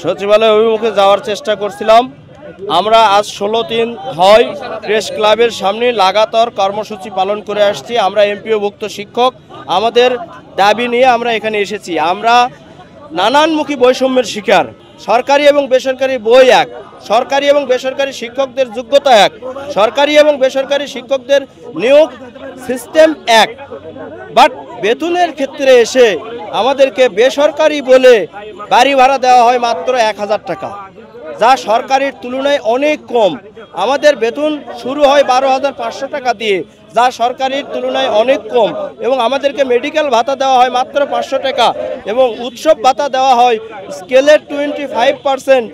সচিবালয় অভিমুখে যাওয়ার চেষ্টা করছিলাম। আমরা আজ 16 হয় প্রেস ক্লাবের সামনে লাগাতার কর্মসূচি পালন করে আসছি। আমরা এমপিওভুক্ত শিক্ষক, আমাদের দাবি নিয়ে আমরা এখানে এসেছি। আমরা নানানমুখী বৈষম্যের শিকার। সরকারি এবং বেসরকারি বই এক, সরকারি এবং বেসরকারি শিক্ষকদের যোগ্যতা এক, সরকারি এবং বেসরকারি শিক্ষকদের নিয়োগ সিস্টেম এক, বাট বেতনের ক্ষেত্রে এসে আমাদেরকে বেসরকারি বলে বাড়ি ভাড়া দেওয়া হয় মাত্র 1000 টাকা, যা সরকারির তুলনায় অনেক কম। আমাদের বেতন শুরু হয় 12,500 টাকা দিয়ে, যা সরকারির তুলনায় অনেক কম, এবং আমাদেরকে মেডিকেল ভাতা দেওয়া হয় মাত্র 500 টাকা, এবং উৎসব ভাতা দেওয়া হয় স্কেলের 25%,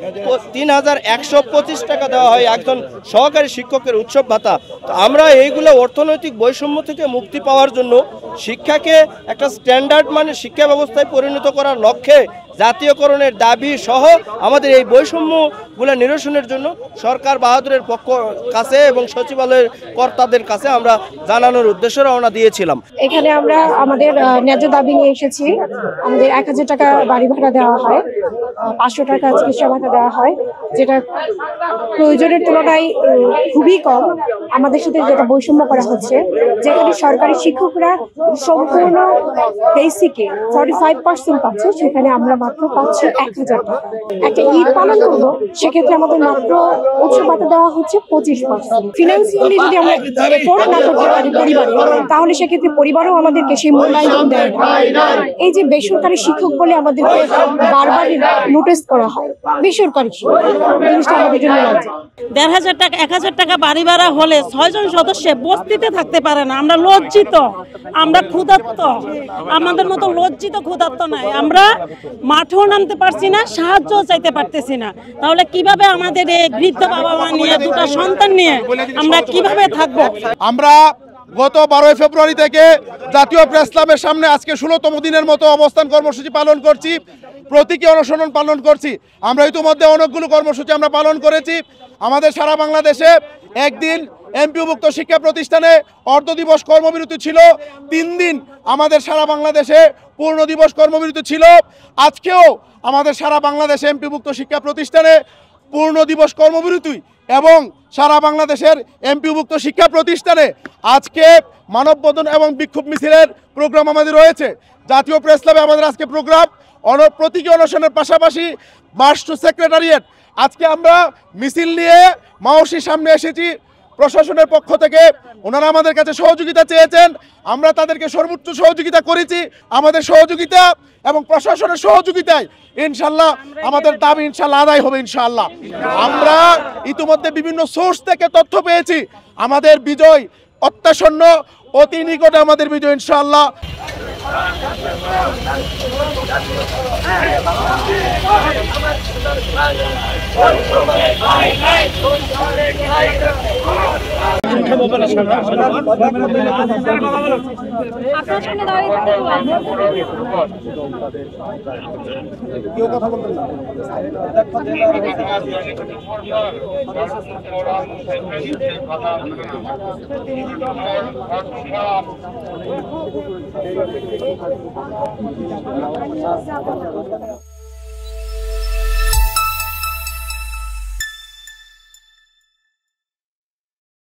3125 টাকা দেওয়া হয় একজন সহকারী শিক্ষকের উৎসব ভাতা। তো আমরা এইগুলো অর্থনৈতিক বৈষম্য থেকে মুক্তি পাওয়ার জন্য শিক্ষাকে একটা স্ট্যান্ডার্ড মানে শিক্ষা ব্যবস্থায় পরিণত করার লক্ষ্যে জাতীয়করণের দাবি সহ আমাদের এই বৈষম্যগুলো নিরসনের জন্য সরকার বাহাদুরের পক্ষ কাছে এবং সচিবালয়ের কর্তাদের কাছে আমরা জানানোর উদ্দেশ্যে রওনা দিয়েছিলাম। এখানে আমরা আমাদের ন্যায্য দাবি নিয়ে এসেছি। আমাদের 1000 টাকা বাড়ি ভাড়া দেওয়া হয়, 500 টাকা চিকিৎসা ভাতা দেওয়া হয়, যেটা প্রয়োজনের তুলনায় খুবই কম। আমাদের সাথে যেটা বৈষম্য করা হচ্ছে, যেখানে সরকারি শিক্ষকরা সম্পূর্ণ বেসিকে 45% পাচ্ছে, সেখানে আমরা মাত্র পাচ্ছি 1000 টাকা। একটা ঈদ পালন করবো, সেক্ষেত্রে আমাদের মাত্র উৎসব ভাতা দেওয়া হচ্ছে 25%। ফিনান্সিয়ালি যদি আমরা এফোর্ড না করতে পারি পরিবারে, তাহলে সেক্ষেত্রে পরিবারও আমাদেরকে সেই মূল্যায়ন দেয় না। এই যে বেসরকারি শিক্ষক বলে আমাদেরকে বারবার নোটিস করা হয়, বেসরকারি শিক্ষক জিনিসটা আমাদের জন্য লজ্জা। 1500 টাকা 1000 টাকা বাড়ি ভাড়া হলে 6 জন সদস্য বস্তিতে থাকতে পারে না। আমরা লজ্জিত, আমরা ক্ষুধার্ত, আমাদের মতো লজ্জিত ক্ষুধার্ত নাই। আমরা মাঠেও নামতে পারছি না, সাহায্য চাইতে পারতেছি না। তাহলে কিভাবে আমাদের এই বৃদ্ধ বাবা মা নিয়ে, দুটো সন্তান নিয়ে আমরা কিভাবে থাকবো? আমরা গত 12 ফেব্রুয়ারি থেকে জাতীয় প্রেস ক্লাবের সামনে আজকে 16তম দিনের মতো অবস্থান কর্মসূচি পালন করছি, প্রতীকী অনুসরণ পালন করছি। আমরা ইতিমধ্যে অনেকগুলো কর্মসূচি আমরা পালন করেছি। আমাদের সারা বাংলাদেশে একদিন এমপিওভুক্ত শিক্ষা প্রতিষ্ঠানে অর্ধ দিবস কর্মবিরতি ছিল, 3 দিন আমাদের সারা বাংলাদেশে পূর্ণ দিবস কর্মবিরতি ছিল। আজকেও আমাদের সারা বাংলাদেশে এমপিওভুক্ত শিক্ষা প্রতিষ্ঠানে পূর্ণ দিবস কর্মবিরতি এবং সারা বাংলাদেশের এমপিওভুক্ত শিক্ষা প্রতিষ্ঠানে আজকে মানববন্ধন এবং বিক্ষোভ মিছিলের প্রোগ্রাম আমাদের রয়েছে। জাতীয় প্রেস ক্লাবে আমাদের আজকে প্রোগ্রাম, প্রতীকী অনুষ্ঠানের পাশাপাশি মার্চ টু সেক্রেটারিয়েট। আজকে আমরা মিছিল নিয়ে মাওসির সামনে এসেছি। প্রশাসনের পক্ষ থেকে ওনারা আমাদের কাছে সহযোগিতা চেয়েছেন, আমরা তাদেরকে সর্বোচ্চ সহযোগিতা করেছি। আমাদের সহযোগিতা এবং প্রশাসনের সহযোগিতায় ইনশাল্লাহ আমাদের দাবি ইনশাল্লাহ আদায় হবে ইনশাল্লাহ। আমরা ইতিমধ্যে বিভিন্ন সোর্স থেকে তথ্য পেয়েছি, আমাদের বিজয় অত্যাসন্ন, অতি নিকটে আমাদের বিজয় ইনশাল্লাহ। কথা